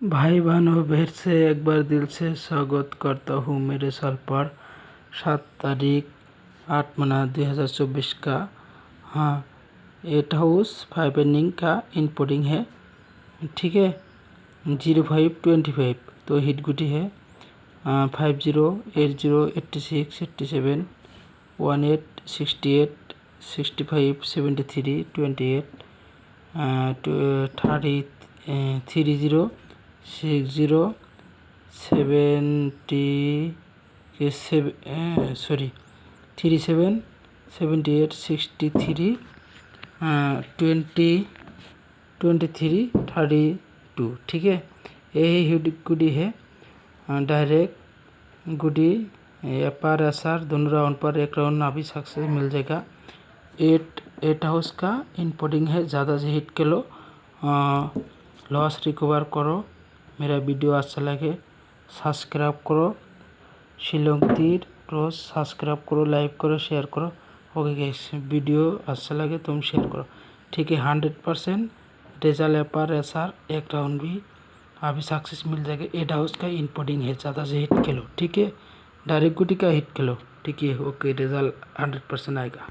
भाई बहनों, फिर से एक बार दिल से स्वागत करता हूँ मेरे साल पर 7 तारीख 8 महीना 2024 का। हाँ, 8 हाउस 5 एंडिंग का इनपुटिंग है, ठीक है। 0525 तो हिट गुटी है 50 80 86 87 18 68 65 73 28 30 60 70 सॉरी 37 78 63 20 23 32, ठीक है। यही हिट गुडी है। डायरेक्ट गुडी अपर एसआर दोनों राउंड पर एक राउंड ना भी सक्सेस मिल जाएगा। 8 हाउस का इनपुटिंग है। ज़्यादा से हिट के लो, लॉस रिकवर करो। मेरा वीडियो अच्छा लगे सब्सक्राइब करो। शिलोंग तीर रोज सब्सक्राइब करो, लाइक करो, शेयर करो। ओके गाइस, वीडियो अच्छा लगे तुम शेयर करो, ठीक है। 100% रिजल्ट अपर एसआर एक राउंड भी अभी सक्सेस मिल जाएगा। 8 हाउस का इनपुटिंग है। ज़्यादा से हिट खेलो, ठीक है। डायरेक्ट गुटी का हिट खेलो, ठीक है। ओके, रिजल्ट 100% आएगा।